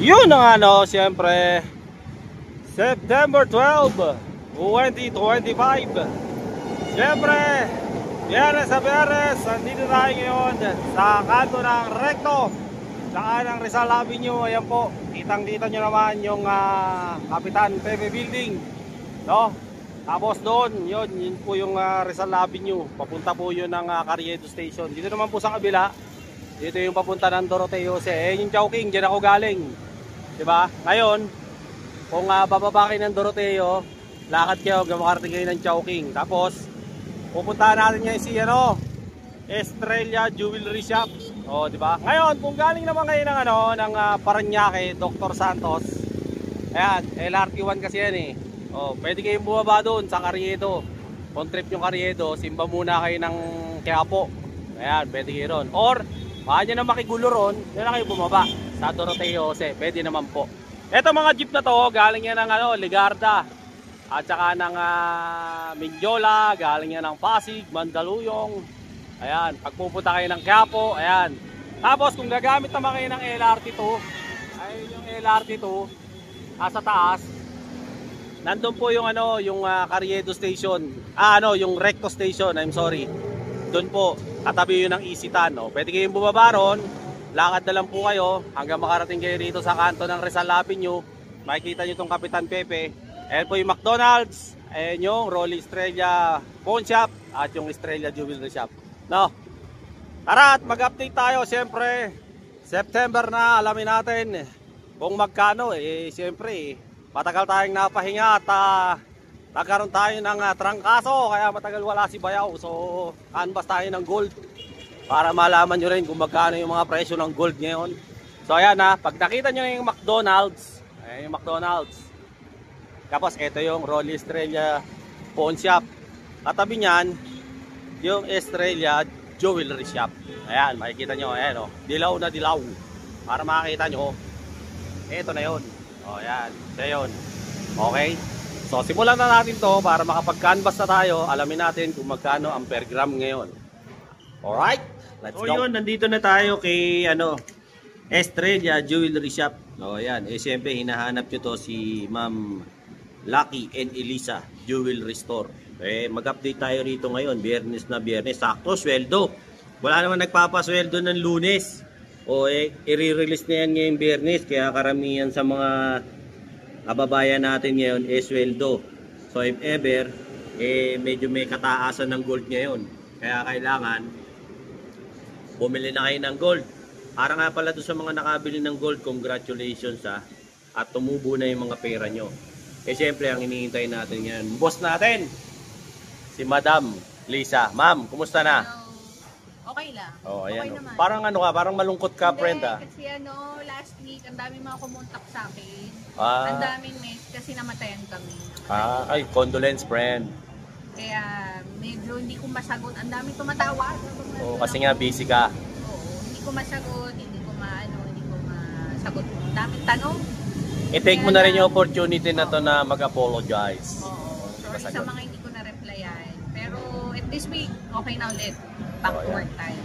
Yun ang ano, siyempre September 12, 2025. Siyempre, Biyernes sa Biyernes, nandito tayo ngayon sa kanto ng Recto, saan ang Rizal Avenue. Ayan po, kitang-kita nyo naman yung Kapitan Pepe Building, no? Tapos doon, yun po yung Rizal Avenue. Papunta po yun ng Carriedo Station. Dito naman po sa kabila, dito yung papunta ng Doroteo. Yung Chowking, dyan ako galing, diba? Ngayon, kung bababa kayo ng Doroteo, lakad kayo, makarating kayo ng Chowking. Tapos, pupuntahan natin ngayon si Estrella Jewelry Shop. O, diba? Ngayon, kung galing naman kayo ng Parañaque, Dr. Santos, ayan, LRT1 kasi yan eh. O, pwede kayong bumaba doon sa Carriedo. Kung trip yung Carriedo, simba muna kayo ng Quiapo. Ayan, pwede kayo ron. Or, baka nyo na makigulo ron, yun na kayo bumaba sa Doroteo Jose, pwede naman po. Eto mga jeep na to, galing yan ng Ligarda, at saka ng Mindiola, galing yan ng Pasig, Mandaluyong. Ayan, pagpupunta kayo ng Quiapo, ayan. Tapos kung gagamit naman kayo ng LRT2, ayun yung LRT2, sa taas, nandun po yung yung Carriedo Station, yung Recto Station, I'm sorry. Doon po, katabi yun ng Isitan, no? Pwede kayong bumaba ron, lakad na lang po kayo hanggang makarating kayo rito sa kanto ng Rizal Avenue. Makikita nyo itong Kapitan Pepe. Ayan po yung McDonald's, ayan yung Rolly Estrella Pawn Shop, at yung Estrella Jewelry Shop, no? Tara at mag-update tayo. Siyempre, September na, alamin natin kung magkano. Siyempre, matagal tayong napahinga at nagkaroon tayo ng trangkaso, kaya matagal wala si Bayaw. So, canvas tayo ng gold para malaman nyo rin kung magkano yung mga presyo ng gold ngayon. So, ayan pag nakita nyo yung McDonald's, ayan yung McDonald's. Tapos, ito yung Rolly Estrella Pawn Shop. Katabi nyan, yung Estrella Jewelry Shop. Ayan, makikita nyo, ayan dilaw na dilaw. Para makakita nyo, ito na yun. O, ayan, siya yun. Okay? So, simulan na natin to para makapag-canvas na tayo. Alamin natin kung magkano ang per gram ngayon. Alright? Let's go. Yun, nandito na tayo kay Estrella Jewelry Shop. O, ayan. Siyempre, hinahanap nyo to si Ma'am Lucky and Elisa Jewelry Store. Mag-update tayo rito ngayon. Biyernes na biyernes. Sakto, sweldo. Wala naman nagpapasweldo ng Lunes. O, i-release na yan ngayong biyernes. Kaya karamihan sa mga kababayan natin ngayon sweldo. So if ever medyo may kataasan ng gold ngayon, kaya kailangan bumili na kayo ng gold. Para nga pala doon sa mga nakabili ng gold, congratulations at tumubo na yung mga pera nyo. Siyempre ang hinihintay natin ngayon, boss natin si Madam Lisa. Ma'am, kumusta na? Okay lang. Oh, ayan. Okay naman. Parang parang malungkot ka, friend Kasi last week, ang dami mga kumontak sa akin. Ang daming kasi namatayan kami. Ay, condolence, friend. Kaya medyo hindi ko masagot. Ang daming tumatawag. Kasi nga busy ka. Oo, hindi ko masagot, hindi ko masagot. Ang daming tanong. I-take mo na rin yung opportunity na to na mag-apologize. Oo. Sorry sa mga hindi ko na-replyan. Pero at this week, okay na ulit. Back to work time.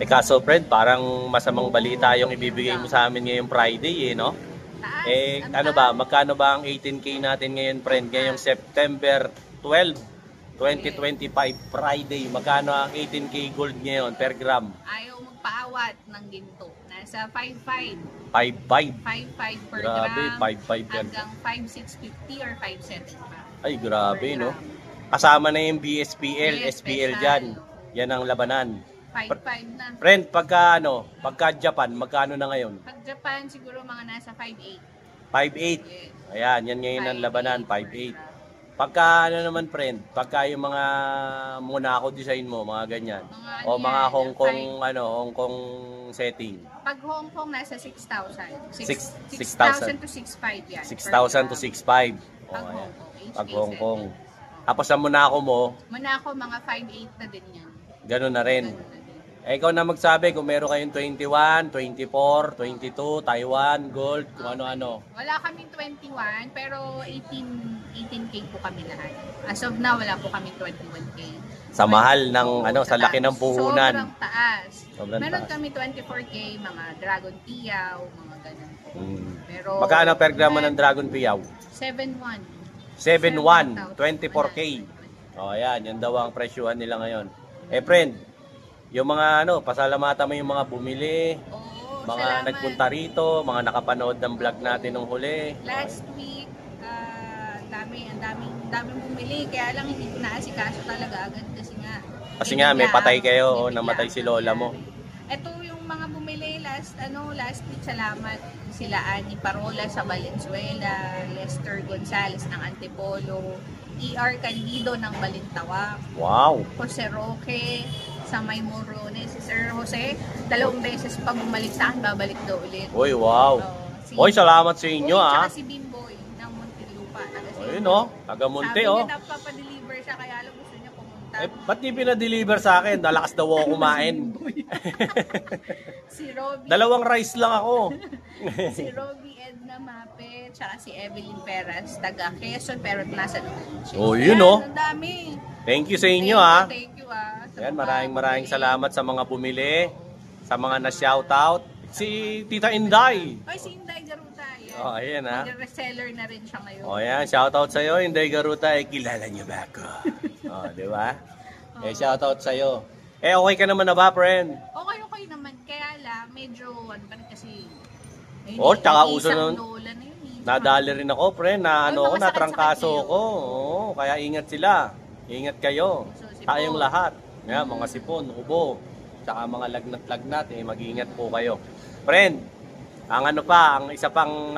Kaso friend, parang masamang balita yung ibibigay mo sa amin ngayong Friday no? Taas, magkano ba ang 18K natin ngayon, friend? Ngayong September 12, 2025, Friday. Magkano ang 18K gold ngayon per gram? Ayaw magpaawat ng ginto. Nasa 5.5. 5.5? 5.5 per grabe, gram. 5.5 yan. Hanggang 5.650 or 5.7 pa. Ay, grabe, no? Kasama na yung BSPL, SPL dyan. Yan ang labanan. 5.5 na. Friend, pagka Japan, magkano na ngayon? Pag Japan, siguro mga nasa 5.8. 5.8? Yes. Ayan, yan ngayon ang labanan, 5.8. Pagka friend, pagka yung mga Monaco design mo, mga ganyan. O mga Hong Kong, Hong Kong setting. Pag Hong Kong, nasa 6,000. 6,000 to 6,500 yan. 6,000 to 6,500. Pag Hong Kong. Tapos sa Monaco mo? Monaco, mga 5.8 na din yan. Ganun na rin. Ikaw na magsabi kung meron kayong 21, 24, 22, Taiwan, gold, kung ano-ano. Wala kaming 21, pero 18K po kami lahat. As of now, wala po kaming 21K. Sa mahal ng sa laki ng puhunan. Sobrang taas. Meron Taas. kami 24K, mga Dragon Piyaw, mga ganun po. Pero Magkano per gramo ng Dragon Piyaw? 7.1. 7.1, 24K. O ayan, yan daw ang presyuhan nila ngayon. Friend, yung mga pasalamatan mo yung mga bumili, Oo, mga salamat. nagpunta rito, mga nakapanood ng vlog natin nung huli. Last week, ang daming bumili. Kaya lang hindi ko naasikaso talaga agad kasi nga May patay kayo, bigla namatay si lola mo. Ito yung mga bumili last week, salamat. Sila Ani Parola sa Valenzuela, Lester Gonzales ng Antipolo, E.R. Candido ng Balintawak, Wow! Jose Roque sa May Morones. Si Sir Jose, 2 beses pa bumalik sa akin, babalik daw ulit. Uy, wow! Oy, salamat sa inyo Tsaka si Bimboy ng Muntinlupa. Ayun taga Munti Sabi niya napapadeliver siya, kaya alam gusto niya pumunta. Ba't di pinadeliver sa akin? Nalakas daw ako kumain. Si Robby. 2 rice lang ako. Si Robby Edna Mape, tsaka si Evelyn Perez, taga Quezon, pero nasa Nueces. Oh, yun Ang dami. Thank you sa inyo Thank you sa Ayan, mga maraming bumili. salamat sa mga bumili, sa mga na-shoutout. Si Tita Inday. Ay, si Inday Garuta. Yan. Oh, ayan Reseller na rin siya ngayon. Oh, ayan, shoutout sa iyo, Inday Garuta. Kilala niyo ba ako? Oh, di ba? Shoutout sa iyo. Okay ka naman na ba, friend? Okay naman. Kaya lang, medyo, pa rin kasi, Tsaka uso nun. lola na yun. Nadali rin ako, friend, na Ay, mga natrangkaso sakit-sakit ko. Oo, kaya ingat sila. Ingat kayo. So, sipon. Tayong lahat. Mga sipon, ubo, tsaka mga lagnat-lagnat, mag-iingat po kayo. Friend, ang isa pang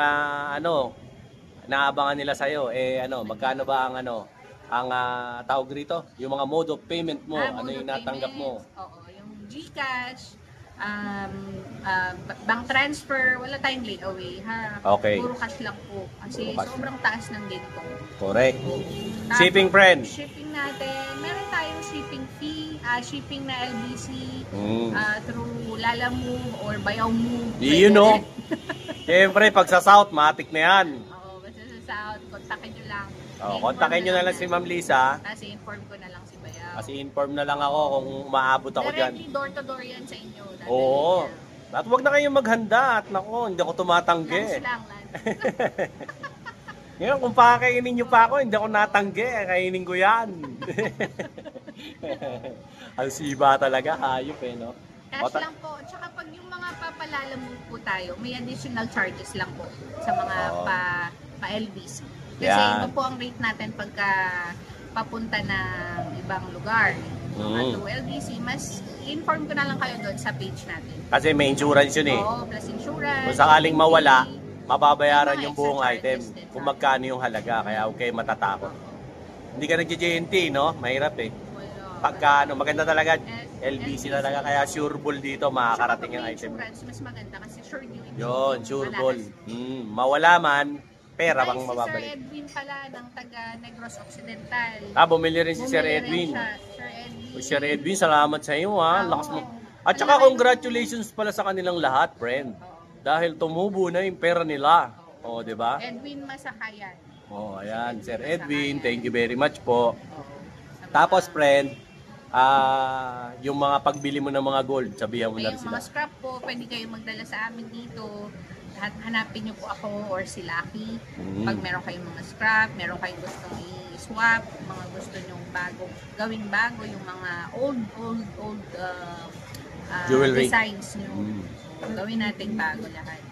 naabangan nila sa'yo, magkano ba ang tawag rito? Yung mga mode of payment mo, yung natanggap mo? Oo, yung GCash, bank transfer, wala tayong layaway, ha? Okay. Puro cash lang po. Kasi Puro cash. sobrang taas ng din ko. Correct. Tapos, Shipping, friend? Shipping natin, meron tayong shipping fee, shipping na LBC, through Lala Move or Bayaw Move. Siyempre, pag sa South, matik na yan. Oo, basta sa South, kontakin nyo lang. Kontakin nyo na lang si Ma'am Lisa. Kasi inform ko na lang si Bayaw. Kasi inform na lang ako kung umaabot ako dyan. Directly door-to-door yan sa inyo. Oo. At huwag na kayong maghanda. At naku, hindi ako tumatanggi. Lunch lang. Ngayon, kung pakakainin nyo pa ako, hindi ako natanggi. Kainin ko yan. Ang siba talaga. Hayop no? Cash lang po. Tsaka pag yung mga papalalamove po tayo, may additional charges lang po sa mga pa-LBC. Kasi iba po ang rate natin pagka papunta ng ibang lugar. Mga through LBC, mas inform ko na lang kayo doon sa page natin. Kasi may insurance yun Oo, plus insurance. Kung sakaling mawala, fee, mababayaran mga yung buong extra item charges din. kung magkano yung halaga. Kaya okay, matatakot. Hindi ka nag-JNT, no? Mahirap Pagka maganda talaga, LBC talaga. Kaya sureball dito, makakarating yung item. Insurance, mas maganda kasi sure nyo. Yun, sureball. Mawala man, pera bang mababalik. Si Sir Edwin pala ng taga Negros Occidental. Bumili rin si Sir Edwin. Sir Edwin, salamat sa iyo Lakas mo. At saka congratulations pala sa kanilang lahat, friend. Dahil tumubo na yung pera nila. Di ba? Edwin Masakayan. Ayan, Sir Edwin, thank you very much po. Tapos, friend, yung mga pagbili mo ng mga gold, sabihan mo na rin Yung sila. mga scrap po, pwede kayo magdala sa amin dito. Hanapin nyo po ako or si Lucky. Pag meron kayong mga scrap, meron kayong gustong i-swap, mga gusto nyong gawing bago, yung mga old jewelry designs nyo. Gawin natin bago lahat.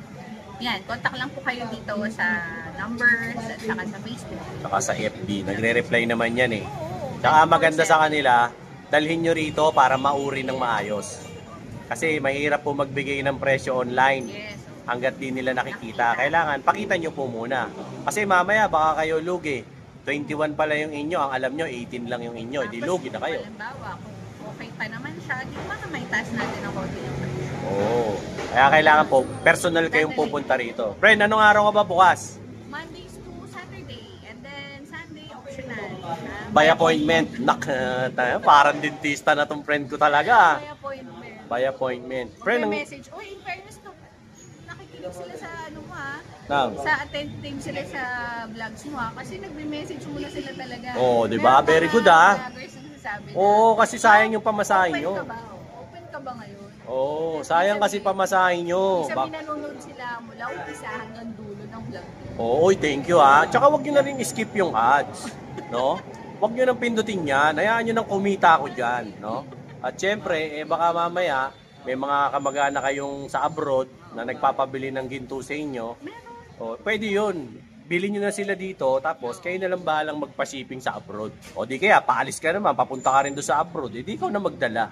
Yan, contact lang po kayo dito sa numbers at saka sa Facebook. Saka sa FB, nagre-reply naman yan Saka maganda sa kanila, dalhin nyo rito para mauri ng maayos. Kasi mahirap po magbigay ng presyo online. Yes. Hanggat di nila nakikita. Kailangan, pakita nyo po muna. Kasi mamaya baka kayo lugi. 21 pala yung inyo, ang alam nyo 18 lang yung inyo. Di lugi na kayo. Halimbawa, kung okay pa naman siya, di ba may taas natin ang konti yung presyo. Kaya kailangan po, personal kayong pupunta rito. Friend, anong araw ka ba bukas? Mondays to Saturday, and then Sunday optional. By appointment. Parang dentista na tong friend ko talaga. By appointment. By appointment. Friend, Friend, message. Uy, in fairness to, nakikinig sila sa Nang. sa attentive sila sa vlogs mo kasi nagme-message muna sila talaga. Di ba? Very good Vloggers na nagsasabi na. Oo, kasi sayang yung pamasahin nyo. Open ka ba? Open ka ba ngayon? Oo, sayang kasi pamasahin nyo. Sabi nanonood sila mula umpisa hanggang dulo ng vlog. Oo, thank you ha. Tsaka wag nyo na rin skip yung ads. No? Wag nyo nang pindutin yan. Hayaan nyo nang kumita ako dyan. No? At syempre, baka mamaya, may mga kamag-anak kayong sa abroad na nagpapabili ng ginto sa inyo. O, pwede yun. Bilhin nyo na sila dito, tapos kayo na lang bahalang magpa-shipping sa abroad. O di kaya, paalis ka naman, papunta ka rin doon sa abroad. Di ikaw na magdala.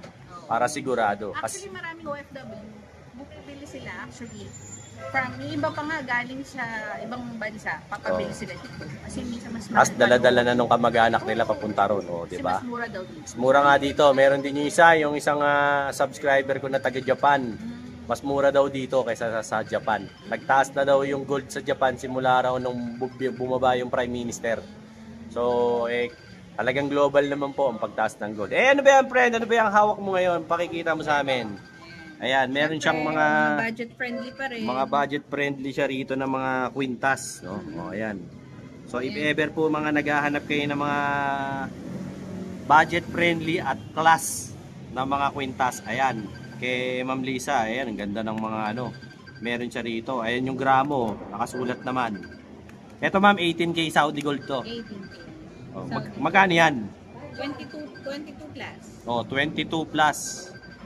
Para sigurado. Actually, maraming OFW. Bumibili sila actually. From yung iba pa nga galing sa ibang bansa, papabili sila dito. Kasi minsan mas mahal. As dala-dala na nung kamag-anak nila papunta ron, o, di ba? Mas mura daw dito. Mas mura nga dito. Meron din yung isang subscriber ko na taga Japan. Mas mura daw dito kaysa sa Japan. Nagtaas na daw yung gold sa Japan simula raw nung bumaba yung Prime Minister. So, talagang global naman po ang pagtaas ng gold. Ano ba yan, friend? Ano ba yung hawak mo ngayon? Pakikita mo sa amin. Ayan, meron siyang mga budget friendly pa rin. Mga budget friendly siya rito ng mga kwintas, no? O, ayan. So, if ever po mga naghahanap kayo ng mga budget friendly at class na mga kwintas, ayan. Kay Ma'am Lisa, ayan, ang ganda ng mga meron siya rito. Ayan yung gramo, nakasulat naman. Ito ma'am, 18K Saudi Gold to. 18K. Oh, magkano yan? 22 plus. Oh, 22 plus.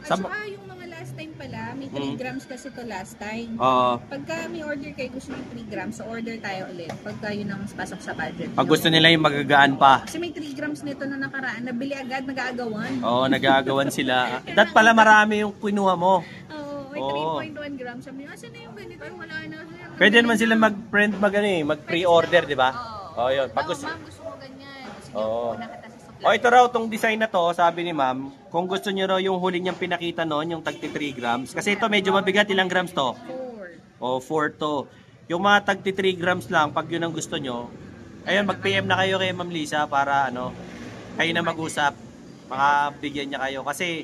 At saka yung mga last time pala, may 3 grams kasi to last time. Pagka may order kayo gusto ng 3 grams, so order tayo ulit. Pagka yun ang pasok sa budget. Pag gusto nila yung magagaan pa. Kasi may 3 grams nito na nakaraan, nabili agad, nag-aagawan. Oo, nag-aagawan sila. Dat pala marami yung kinuha mo. Oo, may 3.1 grams. Sabi nyo, asan na yung ganito? Ay, wala na. Pwede naman sila mag-pre-order, di ba? Oo, yun. Pag gusto, ma'am, gusto ko ganyan. Gusto Oo. nyo, kita sa supply. Ito raw, tong design na to, sabi ni ma'am, kung gusto nyo raw yung huli niyang pinakita noon, yung tag 3 grams. Kasi ito medyo mabigat, ilang grams to? 4. O, 4 to. Yung mga tag 3 grams lang, pag yun ang gusto nyo, ayun, mag-PM na kayo kay Ma'am Lisa para kayo na mag-usap. Makabigyan niya kayo. Kasi,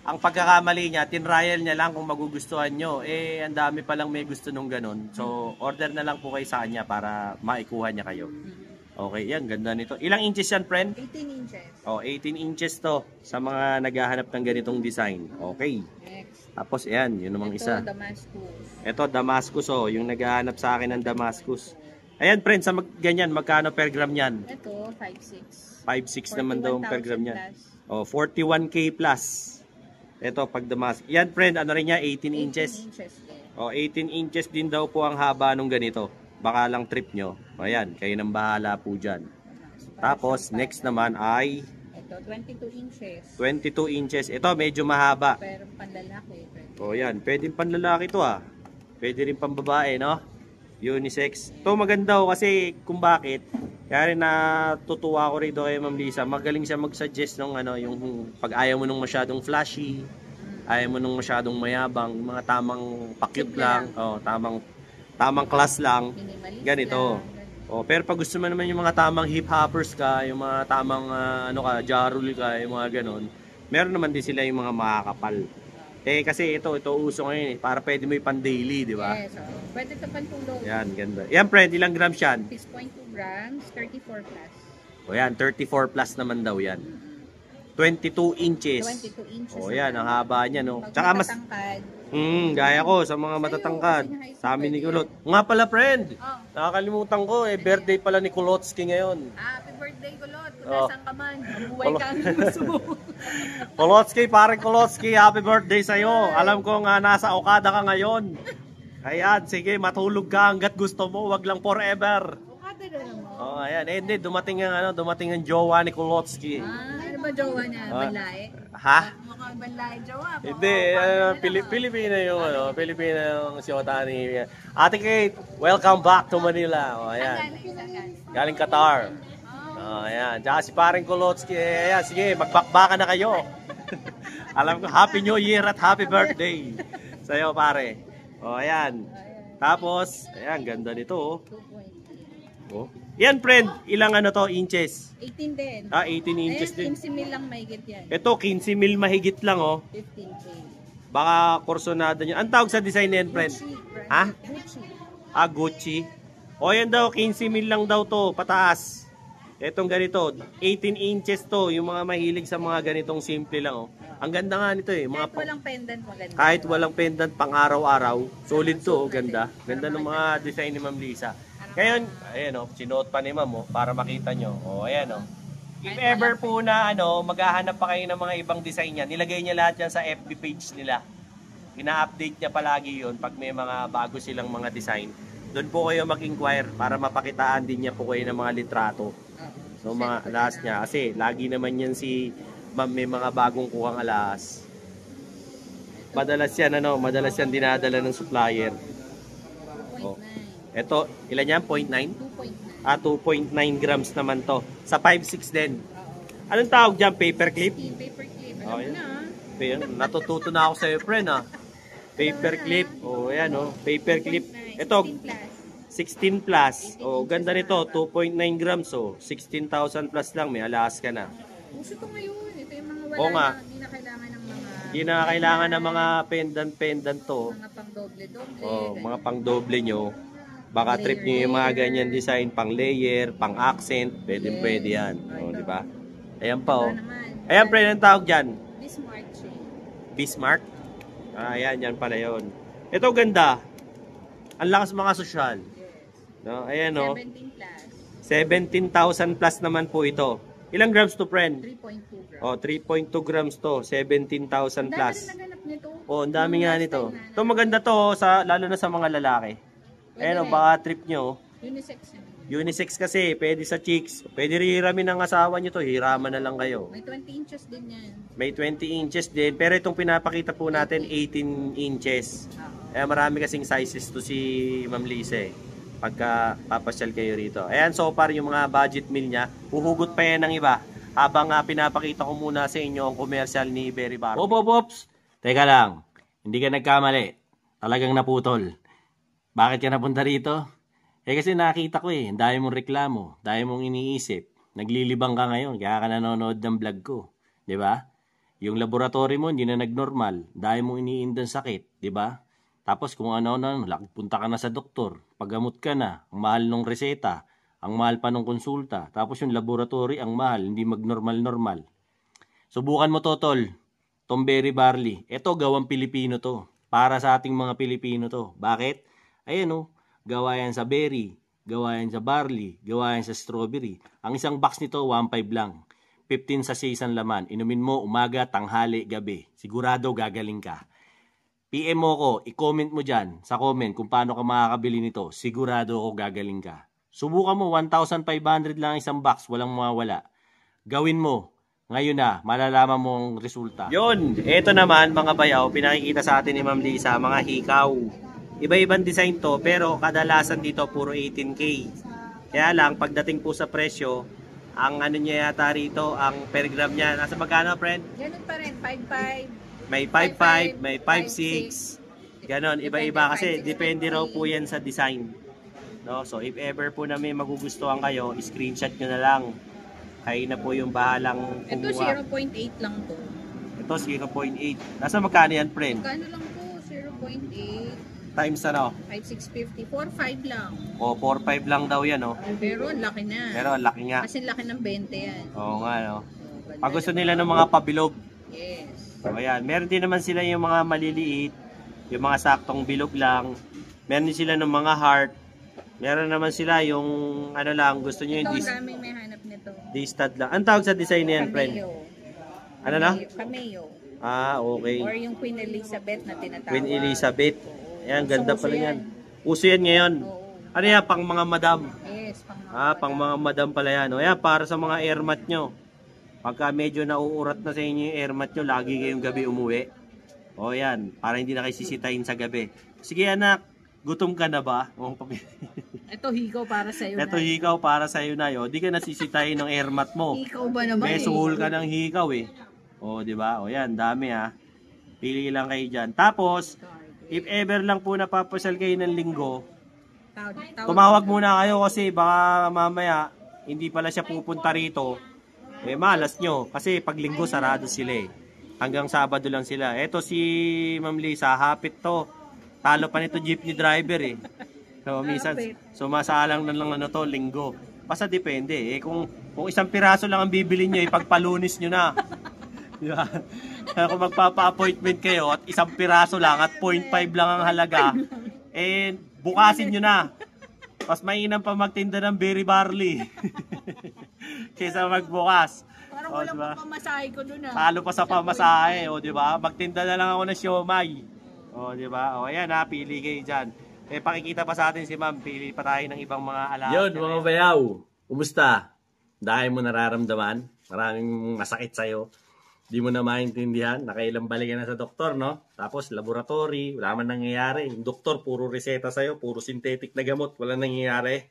ang pagkakamali niya, tinrial niya lang kung magugustuhan nyo. Ang dami palang may gusto nung ganun. So, order na lang po kayo sa kanya para maikuha niya kayo. Okay, yan, ganda nito. Ilang inches yan, friend? 18 inches. Oh, 18 inches to sa mga naghahanap ng ganitong design. Okay. Next. Tapos, ayan, yun namang isa. Ito, Damascus. Ito, Damascus, oh. Yung naghahanap sa akin ng Damascus. Ayan, friend, sa ganyan, magkano per gram yan? Ito, 5.6. 5.6 naman daw per gram yan. Plus. Oh, 41K plus. Ito, pag Damascus. Yan, friend, ano rin niya? 18 inches. 18 inches din. Oh, 18 inches din daw po ang haba nung ganito. Baka lang trip nyo. Ayan, kayo nang bahala po dyan. Tapos, next naman ay ito, 22 inches. 22 inches. Ito, medyo mahaba. Pero panlalaki. O yan, pwedeng panlalaki to ah. Pwede rin pambabae, no? Unisex. Ito maganda kasi kung bakit. Kaya rin natutuwa ko rito kay Ma'am Lisa. Magaling siya mag-suggest ng yung pag ayaw mo nung masyadong flashy, ayaw mo nung masyadong mayabang, mga tamang pakyut lang, tamang class lang. Minimalist Ganito. Pero pag gusto mo naman yung mga tamang hip-hoppers ka, yung mga tamang jarul ka, yung mga ganon, meron naman din sila yung mga makakapal. Kasi ito uso ngayon para pwede mo yung pan-daily, di ba? Yes, pwede ito pantulog. Yan, ganda. Yan, friend, ilang grams yan? 6.2 grams, 34 plus. Yan, 34 plus naman daw yan. 22 inches. 22 inches. Yan, ang haba niya, no? Pag Tsaka mas matatangkad. gaya ko sa mga matatangkad. Sa amin ni Kulot. Nga pala, friend. Nakakalimutan ko, birthday pala ni Kulotsky ngayon. Happy birthday, Kulot. Kung nasan ka man, mabuhay ka ang gusto mo. Kulotsky, parang Kulotsky, happy birthday sa'yo. Alam ko nga nasa Okada ka ngayon. Ayan, sige, matulog ka hanggat gusto mo, wag lang forever. Okada na naman. Ayan, hindi, dumating ang jowa ni Kulotsky. Ano ba jowa niya? Banlae? Ha? Mukhang banlae jowa. Hindi, Pilipina yung Pilipina yung si Otani. Ate Kate, welcome back to Manila. Ayan. Galing Qatar. Ayan. Tsaka si paring Kulotsky, ayan, sige, magbakbaka na kayo. Alam ko, Happy New Year at Happy Birthday sa'yo, pare. Ayan. Tapos, ayan, ganda nito, Yan, friend, ilang inches? 18 din. 18 inches din. 15 mil lang mahigit yan. Ito, 15 mil mahigit lang, 15K. Baka kursonada niya. Ang tawag sa design na yan, friend? Ha? Gucci. Gucci. Yan daw, 15 mil lang daw to, pataas. Etong ganito, 18 inches to. Yung mga mahilig sa mga ganitong simple lang. Oh. Ang ganda nga nito eh. Mga Kahit walang pendant, maganda. kahit walang pendant, pang araw-araw. Solid to. Oh. Ganda. Ganda ng mga design ni Ma'am Lisa. Ngayon, ayan oh, sinuot pa ni Ma'am oh, para makita nyo. Oh, ayan oh. If ever po na maghahanap pa kayo ng mga ibang design niya, nilagay niya lahat yan sa FB page nila. Ina-update niya palagi yun pag may mga bago silang mga design. Doon po kayo mag-inquire para mapakitaan din niya po kayo ng mga litrato. So mga alas niya, kasi lagi naman yan si Ma'am may mga bagong kuhang alas. Madalas yan dinadala ng supplier. Oh. Ito, ilan yan? 0.9? 2.9 grams naman to. Sa 5.6 din. Anong tawag dyan? Paperclip? Paperclip. Oh, Alam mo yan. na. Natututo na ako sa iyo, friend, ha? Paperclip. Oh, ayan, oh. Paperclip. Ito, 16 plus. Oh, ganda nito. 2.9 grams. Oh, 16,000 plus lang. May alas ka na. Uso to ngayon. Ito yung mga wala Oo nga. na, hindi na kailangan ng mga... Hindi na kailangan ng mga pendant to. Mga pang doble-doble. Oh, mga pang doble nyo. Baka trip nyo yung mga ganyan design. Pang layer, pang accent. Pwede yan. Oh, di ba? Ayan pa, oh. Ayan, friend, ang tawag dyan. Bismarck siya. Bismarck? Ah, ayan, yan pala yun. Ito ganda. Ang lakas mga sosyal. No, ayan o. 17 plus. 17,000 plus naman po ito. Ilang grams to, friend? 3.2 grams. Oh, 3.2 grams to. 17,000 plus. Ang dami naganap nito. Oh, ang dami nga nito. Ito maganda to, lalo na sa mga lalaki. Ayan o, baka trip nyo. Unisex yan. Unisex kasi, pwede sa chicks. Pwede hiramin ng asawa nyo to. Hiraman na lang kayo. May 20 inches din yan. May 20 inches din. Pero itong pinapakita po natin, 18 inches. Eh, marami kasing sizes to si Ma'am Lisa eh. Pagka papasyal kayo rito. Ayan, so far yung mga budget meal niya. Huhugot pa yan ng iba. Habang pinapakita ko muna sa inyo ang commercial ni Berry Bar. Ops! Teka lang. Hindi ka nagkamali. Talagang naputol. Bakit ka napunta rito? Eh kasi nakita ko eh. Dahil mong reklamo. Dahil mong iniisip. Naglilibang ka ngayon. Kaya ka nanonood ng vlog ko. Diba? Yung laboratory mo hindi na nagnormal. Dahil mong iniindan sakit. Diba? Tapos kung ano-ano, punta ka na sa doktor, paggamot ka na, ang mahal ng reseta, ang mahal pa ng konsulta, tapos yung laboratory, ang mahal, hindi mag-normal-normal. Subukan mo to, tol, Tom Berry Barley. Ito, gawang Pilipino to. Para sa ating mga Pilipino to. Bakit? Ayan o, gawa yan sa berry, gawa yan sa barley, gawa yan sa strawberry. Ang isang box nito, 1.5 lang. 15 sa isang laman. Inumin mo umaga, tanghali, gabi. Sigurado gagaling ka. PM mo ko, i-comment mo dyan sa comment kung paano ka makakabili nito. Sigurado ako gagaling ka. Subukan mo, 1,500 lang isang box, walang mawawala. Gawin mo. Ngayon na, malalaman mo ang resulta. Yun, eto naman mga bayaw, pinakikita sa atin ni Ma'am Lisa, mga hikaw. Iba-ibang design to, pero kadalasan dito puro 18K. Kaya lang, pagdating po sa presyo, ang ano niya yata rito, ang per gram niya, nasa magkano, friend? Ganun pa rin, 5.5. May 5.5, may 5.6. Ganon, iba-iba kasi depende raw po yan sa design. No? So if ever po na may magugustuhan kayo, screenshot nyo na lang. Kayo na po yung bahalang kumuha. Ito 0.8 lang to. Ito 0.8. Nasa magkano yan, friend? Magkano lang to? 0.8 Times ano? 5,650. 4.5 lang. O, 4.5 lang daw yan, no? Pero ang laki na. Pero ang laki nga. Kasi laki ng 20 yan. Oo nga, no? Pag gusto nila ng mga pabilog. Yes. So, ayan. Meron din naman sila yung mga maliliit, yung mga saktong bilog lang. Meron din sila ng mga heart. Meron naman sila yung ano lang, gusto nyo yung Ito ang daming may hanap nito. D-stud lang. Ang tawag sa design na yan, friend? Cameo. Ano na? Cameo. Ah, okay. Or yung Queen Elizabeth na tinatawag. Queen Elizabeth. Ayan, ganda Uso pala yan. yan. Uso yan ngayon. Oo. Ano yan, pang mga madam? Yes, pang mga Pang mga madam pala yan. O yan, para sa mga airmat nyo. Pagka medyo nauurat na sa inyo yung airmat nyo, lagi kayong gabi umuwi. O yan, para hindi na kayo sisitahin sa gabi. Sige anak, gutom ka na ba? Ito hikaw para sa iyo. Ito hikaw para sa iyo na yo. Di ka nasisitahin ng airmat mo. Hikaw ba naman? May suhol ka ng hikaw eh. O, di ba? O yan, dami ha. Pili lang kayo dyan. Tapos, if ever lang po napapasal kayo ng linggo, tumawag muna kayo kasi baka mamaya hindi pala siya pupunta rito. Eh malas nyo kasi pag linggo sarado sila eh. Hanggang Sabado lang sila. Eto si Ma'am Lisa, hapit to. Talo pa nito jeepney driver eh. So minsan sumasalang na lang ano to linggo. Basta depende eh kung Kung isang piraso lang ang bibili nyo, ipagpalunis nyo na. Di ba? Kaya kung magpapa-appointment kayo at isang piraso lang at 0.5 lang ang halaga, eh, bukasin nyo na. Mas mainam pa magtinda ng berry barley. Kaysa magbukas. Parang wala pa pamasahe ko dun ah. Talo pa sa pamasahe, o di ba? Magtinda na lang ako ng siomay. O di ba? O ayan ha, pili kayo diyan. Eh pakikita pa sa atin si Ma'am, pili pa tayo ng ibang mga alaala. Yun, mga bayaw. Kumusta? Dahil mo nararamdaman, maraming masakit sa'yo. Di mo na maintindihan, nakailang balik na sa doktor, no? Tapos laboratory, wala man nangyayari. Yung doktor, puro reseta sa'yo, puro synthetic na gamot, wala nangyayari.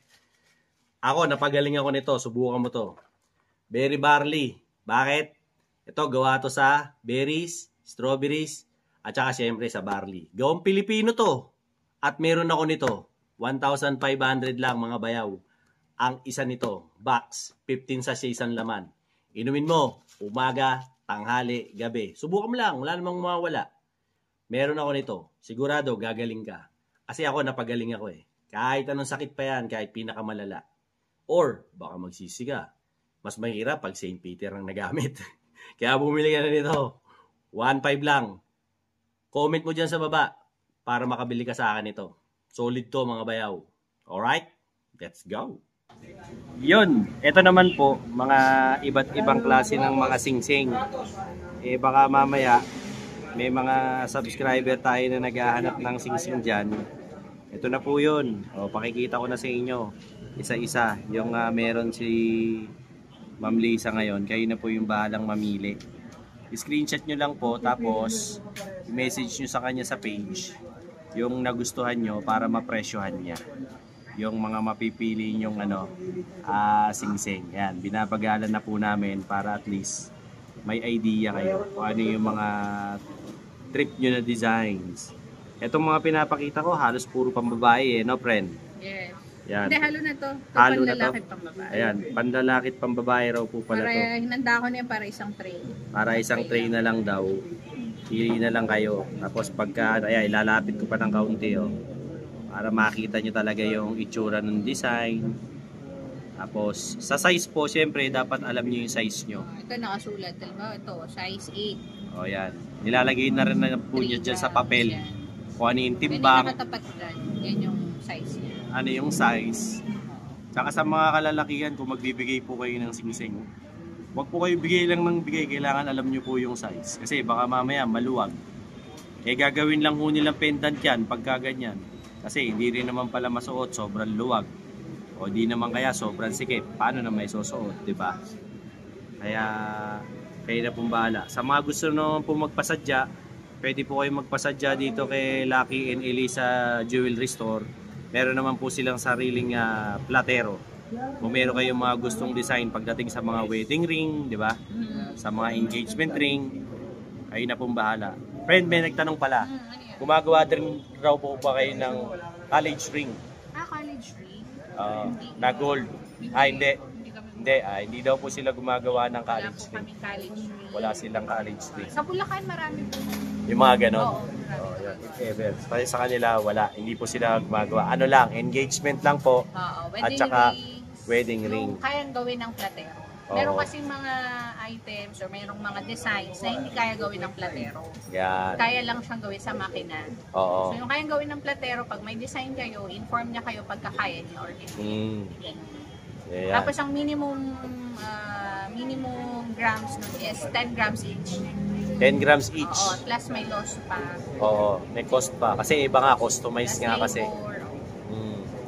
Ako, napagaling ako nito, subukan mo to. Berry barley. Bakit? Ito, gawa to sa berries, strawberries, at saka syempre sa barley. Gawang Pilipino to. At meron ako nito, 1,500 lang mga bayaw. Ang isa nito, box, 15 sachets ang laman. Inumin mo, umaga, tanghali, gabi. Subukan mo lang, wala namang mawawala. Meron ako nito, sigurado gagaling ka. Kasi ako napagaling ako eh. Kahit anong sakit pa yan, kahit pinakamalala. Or, baka magsisi ka. Mas mahirap pag St. Peter ang nagamit. Kaya bumili ka na nito. 1,500 lang. Comment mo dyan sa baba para makabili ka sa akin ito. Solid to mga bayaw. Alright? Let's go! Yun, ito naman po, mga iba't ibang klase ng mga singsing. Eh baka mamaya, may mga subscriber tayo na naghahanap ng singsing dyan. Ito na po yun. O, pakikita ko na sa inyo. Isa-isa. Yung meron si Ma'am Lisa ngayon. Kayo na po yung bahalang mamili. I-screenshot nyo lang po, tapos i-message nyo sa kanya sa page yung nagustuhan nyo para mapresyohan niya yung mga mapipili nyong singsing. Yan, binabagalan na po namin para at least may idea kayo kung ano yung mga trip nyo na designs. Itong mga pinapakita ko, halos puro pambabae no friend? Yes. Yan. Hindi, halo na to. Halo na to. Panlalakit pambabae. Ayan, panlalakit pambabae raw po pala to. Hinanda ko na yan para isang tray. Para isang tray na lang daw. Pili na lang kayo. Tapos pagka, ilalapit ko pa ng kaunti para makita nyo talaga yung itsura ng design. Tapos, sa size po, syempre, dapat alam nyo yung size nyo. Ito nakasulat. Diba? Ito, size 8. O, yan. Nilalagay na rin na po nyo dyan sa papel. Yan. Kung ano yung Yan timbang. yung nakatapat dyan. Yan yung size niya. Ano yung size. Tsaka sa mga kalalakihan, kung magbibigay po kayo ng singsing, huwag po kayo bigay lang ng bigay. Kailangan alam nyo po yung size. Kasi baka mamaya maluwag. Eh, gagawin lang ho nilang pendant yan pagka ganyan. Kasi hindi rin naman pala masuot, sobrang luwag. O di naman kaya sobrang sikip. Paano na may susuot, di ba? Kaya kayo na pong bahala. Sa mga gusto naman po magpasadya, pwede po kayo magpasadya dito kay Lucky and Elisa Jewelry Store. Meron naman po silang sariling platero. Kung meron kayong mga gustong design pagdating sa mga wedding ring, di ba? Sa mga engagement ring, kayo na pong bahala. Friend, may nagtanong pala. Gumagawa din raw po ba kayo ng college ring? College ring? Na gold. Hindi. Hindi daw po sila gumagawa ng college ring. College ring. Wala silang college ring. Sa Bulacan marami po. Yung mga ganon? Oo, marami. If ever. Kasi sa kanila, wala. Hindi po sila gumagawa. Ano lang, engagement lang po. Wedding at saka ring. Wedding ring. Kayang gawin ng platero. Meron kasi mga items or mayroong mga designs na hindi kaya gawin ng platero. Yan. Kaya lang siyang gawin sa makina. Oo. So yung kayang gawin ng platero, pag may design kayo, inform niya kayo pagka kaya niya or hindi. Yeah. Tapos ang minimum grams nun is 10 grams each. 10 grams each. Oo, plus may loss pa. Oo, may cost pa. Kasi iba nga, customized nga kasi. Labor.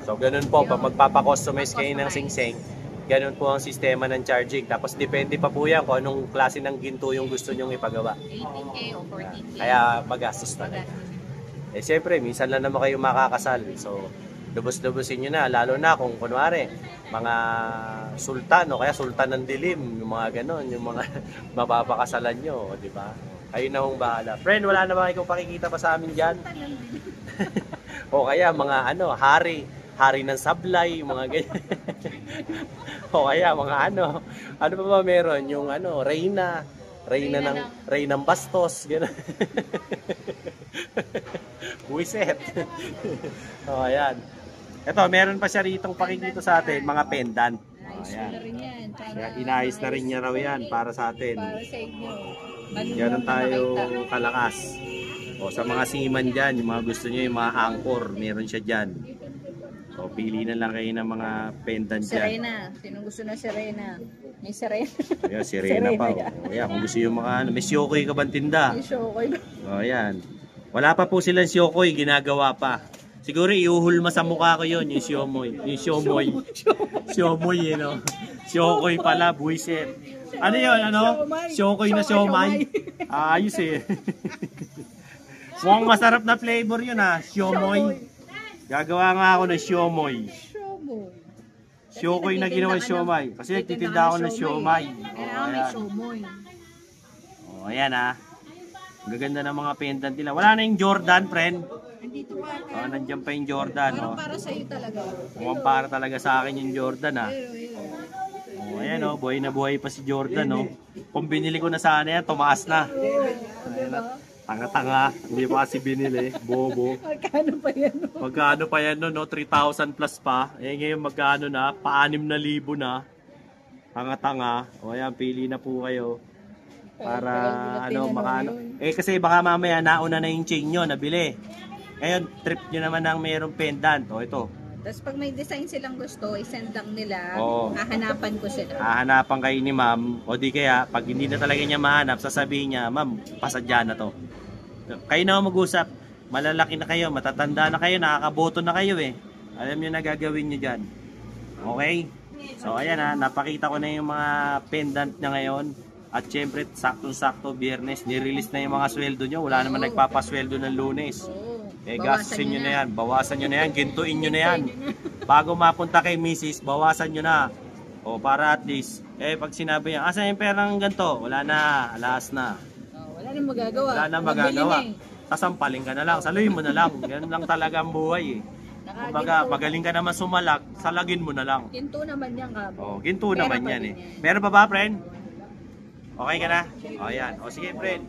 So, ganun po. Pag magpapakustomize kayo ng singsing, ganun po ang sistema ng charging. Tapos, depende pa po yan kung anong klase ng ginto yung gusto nyong ipagawa. 18K o 14K. Kaya, magastos talaga. Eh, siyempre, minsan lang naman kayo makakasal. So, lubos-lubosin nyo na. Lalo na kung, kunwari, mga sultan o kaya sultan ng dilim, yung mga ganun, yung mga mapapakasalan nyo, di ba? Kayo na hong bahala. Friend, wala na ba kayong pakikita pa sa amin dyan? O kaya, mga hari ng sablay, mga ganyan. O kaya mga ano pa ba meron? Yung reyna ng bastos, gano'n. Buiset. O ayan. Ito, meron pa siya ritong pakikita sa atin, mga pendant. Gusto na rin yan. Kaya inayos na rin niya raw yan para sa atin. Para sa inyo. Ganun tayo kalakas. O sa mga seaman dyan, yung mga gusto nyo yung mga anchor, meron siya dyan. O pili na lang kayo ng mga pendant dyan. Serena. Sinong gusto na Serena? May Serena. Ayan, Serena pa. O yan, kung gusto yung mga ano, may Siokoy ka bang tinda? May Siokoy ba? O yan. Wala pa po silang Siokoy, ginagawa pa. Siguro iuhulma sa mukha ko yun, yung Siomoy. Yung Siomoy. Siomoy yun, no? Siokoy pala, buisit. Ano yun, ano? Siokoy na siomay. Ayos eh. Mukhang masarap na flavor yun ha, Siomoy. Gagawa nga ako ng Siomoy. Siokoy na ginawa siomay. Kasi nagtitinda ako ng siomay. Kailangan may siomoy. O, ayan ha. Ang gaganda ng mga pendant nila. Wala na yung Jordan, friend. Nandito pa. Nandiyan pa yung Jordan. Parang para sa'yo talaga. Mukhang para talaga sa akin yung Jordan ha. O, ayan o, buhay na buhay pa si Jordan o. Kung binili ko na sana yan, tumaas na. Ayan, tanga-tanga, hindi pa kasi binili, bobo. Magkano pa yan? Magkano pa yan no, 3,000 plus pa. Eh ngayon magkano na, pa-6,000 na. Tanga-tanga. O ayan, pili na po kayo. Para ano, makano. Eh kasi baka mamaya nauna na yung chain nyo, nabili. Ngayon, trip nyo naman ng mayroong pendant. O ito. Tapos pag may design silang gusto, isend lang nila. Oo. Hahanapan ko sila. Hahanapan kayo ni ma'am. O di kaya, pag hindi na talaga niya mahanap, sasabihin niya, ma'am, pasadya na to. Kayo na mag-usap. Malalaki na kayo, matatanda na kayo, nakakaboto na kayo eh. Alam nyo na gagawin nyo dyan. Okay? So ayan ha, napakita ko na yung mga pendant na ngayon. At syempre, saktong-sakto, Biyernes, nirelease na yung mga sweldo nyo. Wala naman nagpapasweldo ng Lunes. Eh, gastusin nyo na yan, bawasan nyo na yan, gintuin nyo na yan. Bago mapunta kay Mrs., bawasan nyo na. O para at least, eh pag sinabi niya, asan yung perang ganito? Wala na, alas na. Wala nang magagawa. Wala nang magagawa. Sasampalin ka na lang, saluhin mo na lang. Yan lang talaga ang buhay eh. Kumbaga, magaling ka naman sumalag, salagin mo na lang. Ginto naman yan ka. O, ginto naman yan eh. Meron pa ba, friend? Okay ka na? O, yan. O, sige, friend.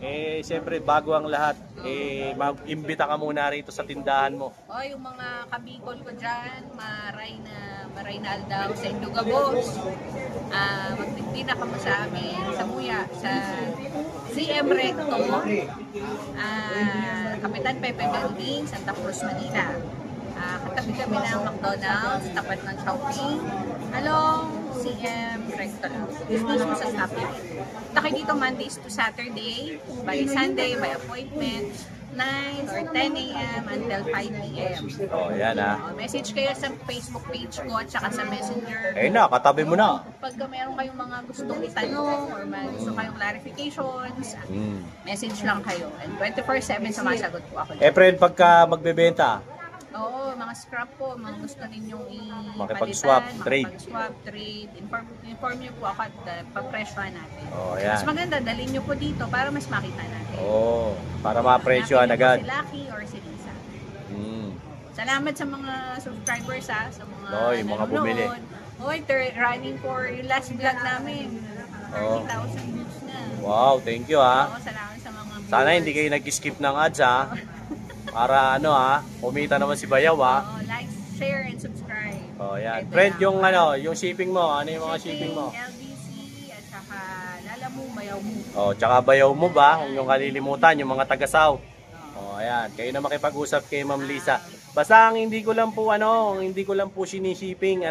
Eh, siyempre, bago ang lahat, eh, mag-imbita ka muna rito sa tindahan mo. O, yung mga kabikol ko dyan, maray na aldaw sa Indugabos. Magtinda ka mo sa amin, sa Muya, sa CM Recto, Kapitan Pepe Building, Santa Cruz, Manila. Katabi kami ng McDonald's, tapat ng Chowking, along CM Recto lang. Business mo sa Staples. Punta kayo dito Mondays to Saturday, by Sunday, by appointment, 9 or 10 a.m. until 5 p.m. Oh, yan ah. Message kayo sa Facebook page ko at saka sa Messenger. Eh na, katabi mo na. Pagka meron kayong mga gustong itanong or gusto kayong clarifications, message lang kayo. And 24/7 sumasagot po ako. Eh, friend, pagka magbebenta, Oo, mga scrap po, mga gusto ninyong makipag-swap, trade. Makipag-swap, trade. Inform niyo po ako at papresyohan natin. Oh, yan. Mas maganda, dalhin niyo po dito para mas makita natin. Oh, para ma-presyohan agad. Si Lucky or si Lisa. Salamat sa mga subscribers ha, sa mga yung mga bumili. Hoy, running for yung last vlog namin. 30,000 views na. Wow, thank you ha. Salamat sa mga viewers. Sana hindi kayo nag-skip ng ads ha. Para ano ha, kumita naman si Bayaw ha. Like, share, and subscribe. Oh, yan. Friend, yung ano, yung shipping mo, ano yung mga shipping mo? LBC at saka Lalamu, Bayaw mo. Oh, tsaka Bayaw mo ba? Kung yung kalilimutan, yung mga taga-South. Oh, ayan. Kayo na makipag-usap kay Ma'am Lisa. Basta ang hindi ko lang po sinishipping,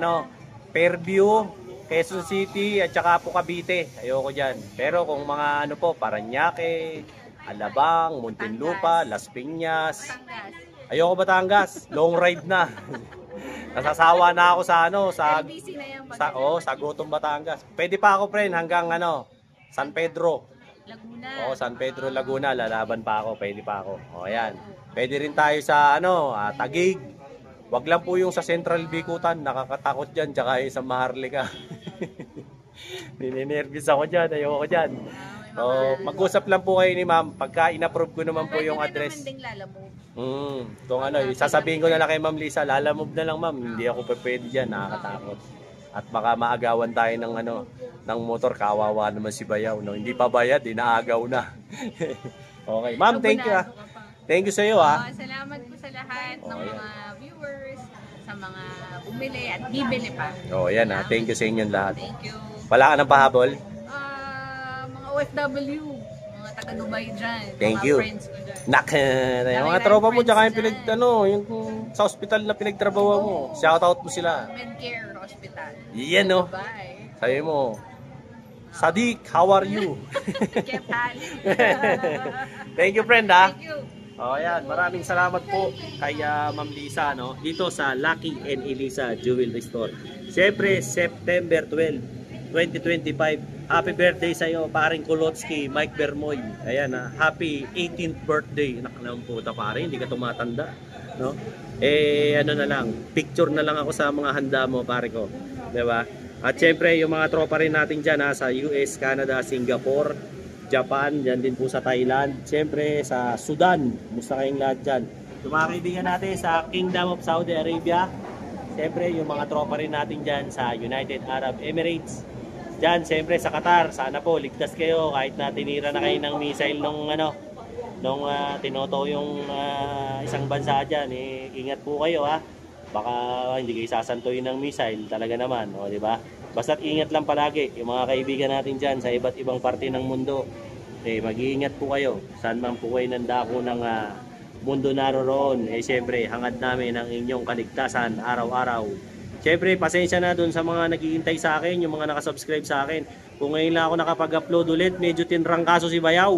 Fairview, Quezon City, at saka po Cavite. Ayoko dyan. Pero kung mga ano po, Parañaque, Alabang, Muntinlupa, Las Piñas. Ayoko Batangas, long ride na. Nasasawa na ako sa LBC na yan. sa Gotong Batangas. Pwede pa ako, friend, hanggang San Pedro. Laguna. San Pedro, Laguna, lalaban pa ako, pwede pa ako. Ayan. Pwede rin tayo sa Taguig. Wag lang po yung sa Central Bikutan, nakakatakot diyan, tsaka sa Maharlika. Ninenervous ako diyan, ayoko diyan. Mag-usap lang po kayo ni Ma'am pagka in-approve ko naman po yung address. Sasabihin ko na lang kay Ma'am Lisa, lalamove na lang ma'am, hindi ako pwede diyan, nakakatakot. At baka maagawan tayo ng motor, kawawa naman si Bayaw, no? Hindi pa bayad, inaagaw na. Okay, ma'am, thank you. Thank you sa iyo ha. Salamat po sa lahat ng mga viewers, sa mga bumili at bibili pa. Yan ha. Thank you sa inyong lahat. Thank you. Wala ka ng pahabol? Mga OFW, mga taga-Dubai dyan. Thank mga you. friends ko dyan. Yung mga tropa mo, tsaka yung sa hospital na pinagtrabaho mo. Shoutout mo sila. Medcare Hospital. Yan no. Dubai. Sabi mo, Sadiq, how are you? Kepali. Thank you, friend ha. Thank you. Ayan, maraming salamat po kay Ma'am Lisa dito sa Lucky and Elisa Jewelry Store. Siyempre, September 12, 2025. Happy birthday sa iyo, paring Kulotski, Mike Bermoy. Ayan happy 18th birthday. Nakalaang puta pare, hindi ka tumatanda, no? Ano na lang, picture na lang ako sa mga handa mo, pare ko. 'Di ba? At siyempre, yung mga tropa rin natin diyan sa US, Canada, Singapore, Japan, dyan din po sa Thailand, siyempre sa Sudan, musta kayong lahat dyan. Yung mga kaibigan natin sa Kingdom of Saudi Arabia, siyempre yung mga tropa rin natin dyan sa United Arab Emirates, dyan siyempre sa Qatar, sana po ligtas kayo kahit na tinira na kayo ng missile nung tinoto yung isang bansa dyan, ingat po kayo ha. Baka hindi kayo sasantuin ng missile talaga naman, di ba? Basta't ingat lang palagi yung mga kaibigan natin dyan sa iba't ibang parte ng mundo. Mag-iingat po kayo. Saan man po kayo nandako ng mundo naroroon. Siyempre, hangad namin ang inyong kaligtasan araw-araw. Siyempre, pasensya na dun sa mga naghihintay sa akin, yung mga nakasubscribe sa akin. Kung ngayon lang ako nakapag-upload ulit, medyo tinrangkaso si Bayaw.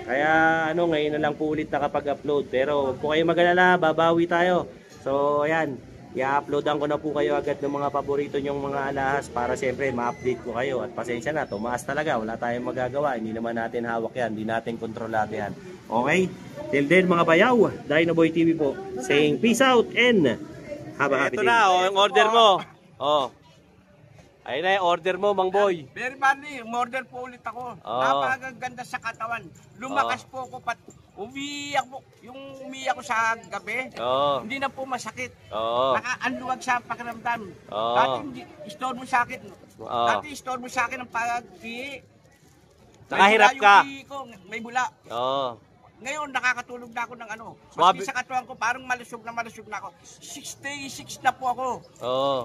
Kaya ngayon na lang po ulit nakapag-upload. Pero kung kayo mag-alala, babawi tayo. So, ayan. I-uploadan ko na po kayo agad ng mga paborito nyong mga alahas para siyempre ma-update ko kayo. At pasensya na, tumaas talaga. Wala tayong magagawa. Hindi naman natin hawak yan. Hindi natin kontrolado yan. Okay? Till then mga bayaw, Dinoboy TV po. Saying peace out and have a happy day. Ito na, yung order mo. Ayun na yung order mo, Mang Boy. Very badly, order po ulit ako. Napakaganda sa katawan. Lumakas po ako umiyak po. Yung umiyak ko sa gabi, hindi na po masakit. Nakaanluwag sa pakiramdam. Dati store mo sa akin. Dati store mo sa akin ang pag-ihi. Nakahirap ka. May bula. Ngayon, nakakatulog na ako ng Swabe. Sa katawan ko, parang malusog na ako. 66 na po ako.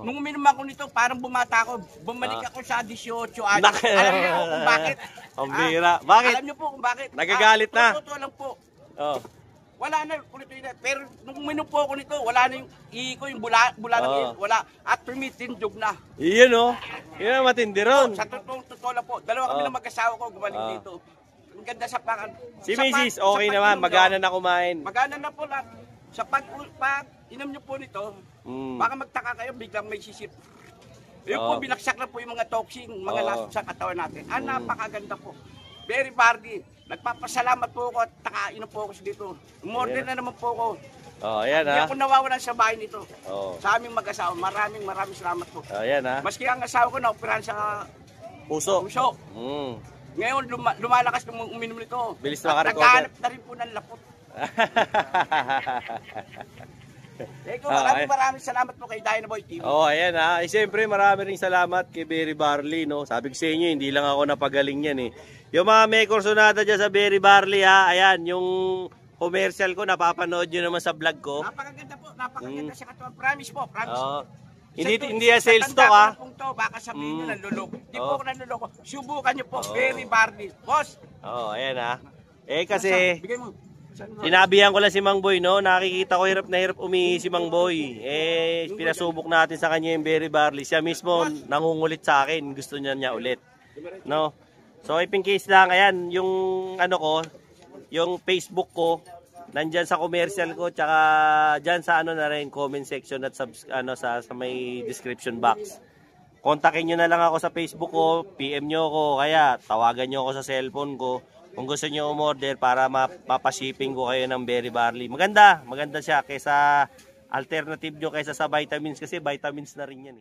Nung uminom ako nito, parang bumata ako. Bumalik ako sa 18 anos. Alam niyo kung bakit? Ang bira. Bakit? Alam niyo po kung bakit? Nagagalit na. Totoo lang po. Wala na ulit na. Pero nung uminom po ako nito, wala na yung ihi ko, yung bula ng ihi. Wala. At tumitindog na. Iyon Yun ang matindi ron. Sa totoo lang po. Dalawa kami ng mag-asawa ko gumaling dito. Ang ganda sa pakan. Si Mrs. okay naman, magana na kumain. Magana na po lahat. Sa pag inom nyo po nito, baka magtaka kayo, biglang may sisip. Yung po, binaksak na po yung mga toxin, mga lasos sa katawan natin. Napakaganda po. Very bardy. Nagpapasalamat po ako at nakainom po ako dito. Umorder na naman po ako. Ayan Hindi ako nawawalan sa bahay nito. Sa aming mag-asawa. Maraming salamat po. Ayan Maski ang asawa ko na-operahan sa puso. Ngayon, lumalakas nung uminom nito. Bilis na ka-recover. Naghahanap na rin po ng lapot. Maraming salamat po kay Dinoboy TV. Ayan siyempre marami rin salamat kay Berry Barley, no? Sabi ko sa inyo, hindi lang ako napagaling yan Yung mga may kursonada dyan sa Berry Barley ayan, yung commercial ko, napapanood nyo naman sa vlog ko. Napakaganda po, napakaganda sa katawan. Promise po, promise. Hindi sales talk baka sabihin nyo nanluloko. Hindi po ako nanluloko. Subukan nyo po, Berry Barley. Boss! Ayan kasi bigay mo. sinabihan ko lang si Mang Boy, no? Nakikita ko hirap na hirap umihi si Mang Boy. Pinasubok natin sa kanya yung Berry Barley. Siya mismo nangungulit sa akin. Gusto niya ulit. No? So, in case lang, ayan, yung yung Facebook ko, nandyan sa commercial ko, tsaka dyan sa na rin, comment section at sa may description box. Kontakin nyo na lang ako sa Facebook ko, PM nyo ako, kaya tawagan nyo ako sa cellphone ko. Kung gusto nyo umorder para mapashipping ko kayo ng Berry Barley. Maganda siya kaysa alternative nyo kaysa sa vitamins kasi vitamins na rin yan